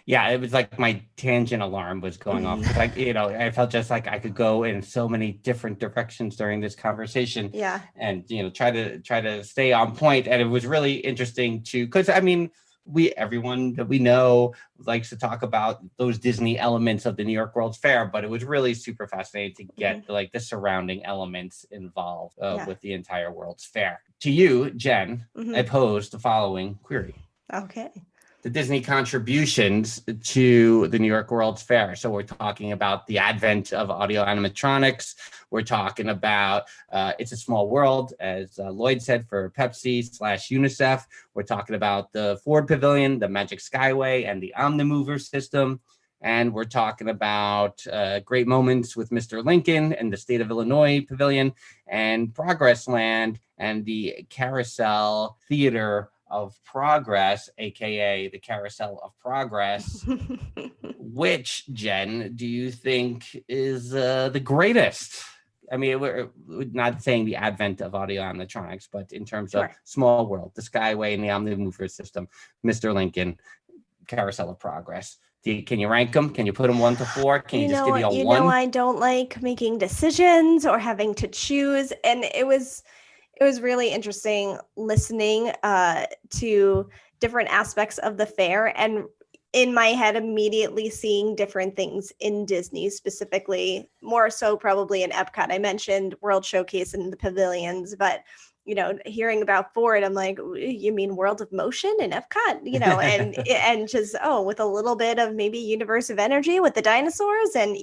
Yeah, it was like my tangent alarm was going off. Like, I felt just like I could go in so many different directions during this conversation. Yeah. And, try to stay on point. And it was really interesting because everyone that we know likes to talk about those Disney elements of the New York World's Fair, but it was really super fascinating to get like the surrounding elements involved with the entire World's Fair. To you, Jen, I posed the following query. Okay. The Disney contributions to the New York World's Fair. So we're talking about the advent of audio animatronics. We're talking about It's a Small World, as Lloyd said, for Pepsi/UNICEF. We're talking about the Ford Pavilion, the Magic Skyway, and the Omnimover system. And we're talking about great moments with Mr. Lincoln and the State of Illinois Pavilion and Progress Land and the Carousel Theater of Progress, aka the Carousel of Progress. Which, Jen, do you think is the greatest? I mean, we're not saying the advent of audio animatronics, but in terms of Small World, the Skyway and the Omnimover system, Mr. Lincoln, Carousel of Progress. Can you rank them? Can you put them 1 to 4? Can you just give me a 1? I don't like making decisions or having to choose, and it was really interesting listening to different aspects of the fair and in my head immediately seeing different things in Disney, specifically more so probably in Epcot. I mentioned World Showcase and the pavilions, but hearing about Ford, I'm like, you mean World of Motion in Epcot? And just with a little bit of maybe Universe of Energy with the dinosaurs, and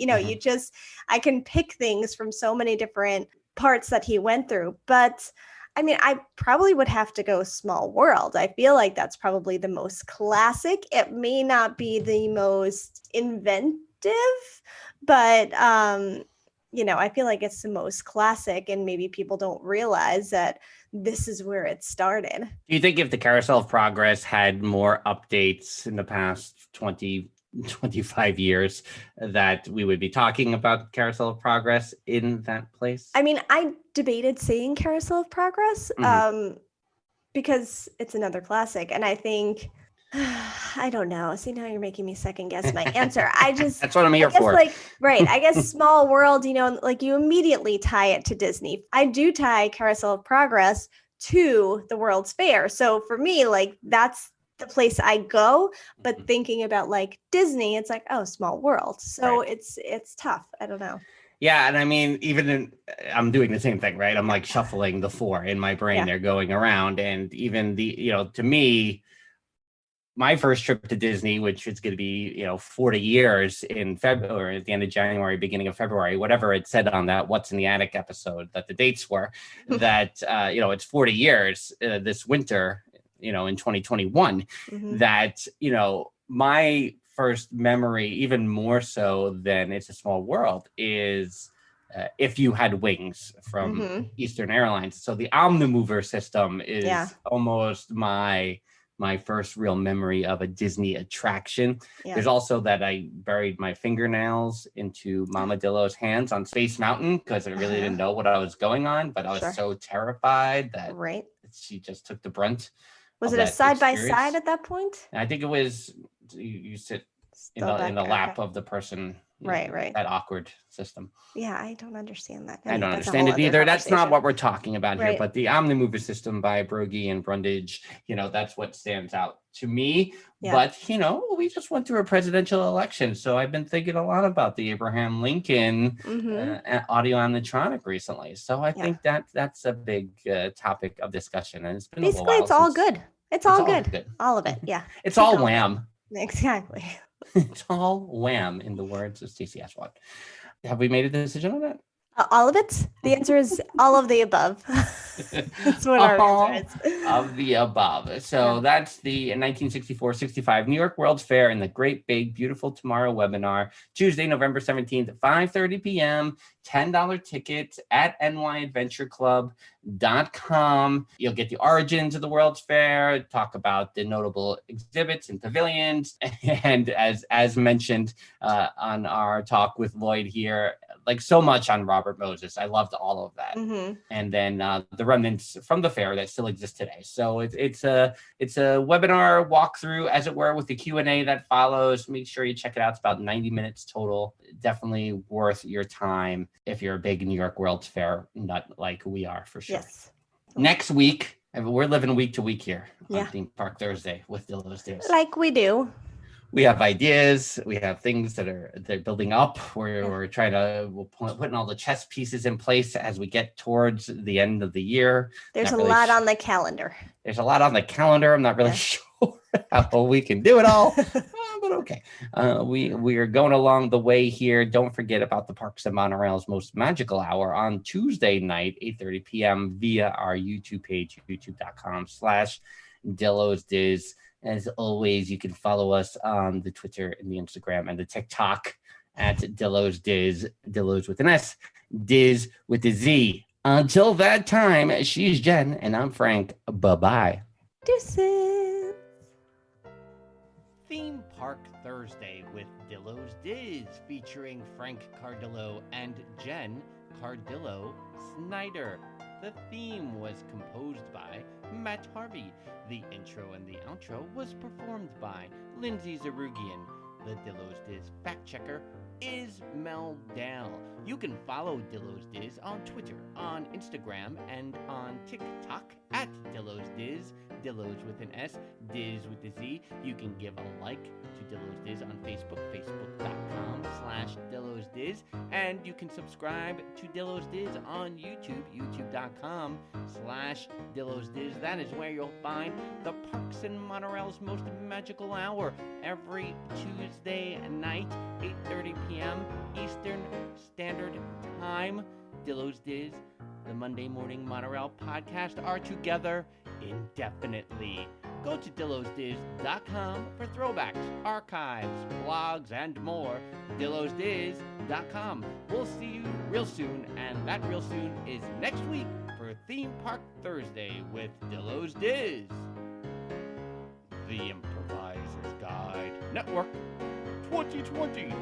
I can pick things from so many different parts that he went through. But I mean, I probably would have to go Small World. I feel like that's probably the most classic. It may not be the most inventive, but I feel like it's the most classic, and maybe people don't realize that this is where it started. Do you think if the Carousel of Progress had more updates in the past 25 years that we would be talking about Carousel of Progress in that place? I mean, I debated saying Carousel of Progress because it's another classic, and I think I don't know. See, now you're making me second guess my answer. That's what I'm here for. I guess Small World, you immediately tie it to Disney. I do tie Carousel of Progress to the World's Fair. So for me, that's the place I go, but thinking about Disney, it's Small World. So it's tough. I don't know. Yeah. And I mean, I'm doing the same thing, right? I'm shuffling the 4 in my brain. They're going around. And even to me, my first trip to Disney, which is going to be, 40 years in February, at the end of January, beginning of February, whatever it said on that What's in the Attic episode that the dates were, that, it's 40 years this winter, in 2021, that, my first memory, even more so than It's a Small World, is If You Had Wings from Eastern Airlines. So the Omnimover system is almost my first real memory of a Disney attraction. Yeah. There's also that I buried my fingernails into Mama Dillo's hands on Space Mountain because I really didn't know what I was going on, but I was so terrified that she just took the brunt. Was it a side-by-side at that point? I think it was, you sit in the lap of the person. Right. That awkward system. Yeah, I don't understand that. I don't understand it either. That's not what we're talking about here, but the Omnimover system by Broggie and Brundage, that's what stands out to me. Yeah. But, we just went through a presidential election. So I've been thinking a lot about the Abraham Lincoln audio animatronic recently. So I think that's a big topic of discussion. And it's been a Basically, while it's all good. It's all good. All of it. Yeah. It's all wham. Exactly. It's all wham, in the words of Stacey Ashwat. Have we made a decision on that? All of it? The answer is all of the above. That's what our answer is. Of the above. So that's the 1964-65 New York World's Fair and the Great Big Beautiful Tomorrow webinar, Tuesday, November 17th at 5:30 p.m. $10 tickets at nyadventureclub.com. You'll get the origins of the World's Fair, talk about the notable exhibits and pavilions, and as mentioned on our talk with Lloyd here, like so much on Robert Moses. I loved all of that. And then the remnants from the fair that still exist today. So it's a webinar walkthrough, as it were, with the Q&A that follows. Make sure you check it out. It's about 90 minutes total. Definitely worth your time if you're a big New York World's Fair nut like we are, for sure. Yes. Next week, we're living week to week here on Theme Park Thursday with Dillos Days. Like we do. We have ideas. We have things they're building up. We're trying to putting all the chess pieces in place as we get towards the end of the year. There's a lot on the calendar. There's a lot on the calendar. I'm not really sure how we can do it all, but okay. We are going along the way here. Don't forget about the Parks and Monorail's Most Magical Hour on Tuesday night, 8:30 p.m. via our YouTube page, youtube.com/DillosDiz. As always, you can follow us on the Twitter and the Instagram and the TikTok at DillosDiz, Dillos with an S, Diz with a Z. Until that time, she's Jen and I'm Frank. Bye-bye. Deuces. Theme Park Thursday with Dillos Diz, featuring Frank Cardillo and Jen Cardillo Snyder. The theme was composed by Matt Harvey. The intro and the outro was performed by Lindsay Zarugian. The Dillos Diz fact checker is Mel Dell. You can follow Dillos Diz on Twitter, on Instagram, and on TikTok at Dillos Diz, Dillos with an S, Diz with a Z. You can give a like to Dillos Diz on Facebook, facebook.com/Dillos Diz, and you can subscribe to Dillos Diz on YouTube, youtube.com/Dillos Diz. That is where you'll find the Parks and Monorail's Most Magical Hour every Tuesday night, 8:30 p.m. Eastern Standard Time. Dillos Diz, the Monday Morning Monorail podcast, are together indefinitely. Go to DillosDiz.com for throwbacks, archives, blogs, and more. DillosDiz.com. We'll see you real soon, and that real soon is next week for Theme Park Thursday with Dillos Diz. The Improviser's Guide Network 2020.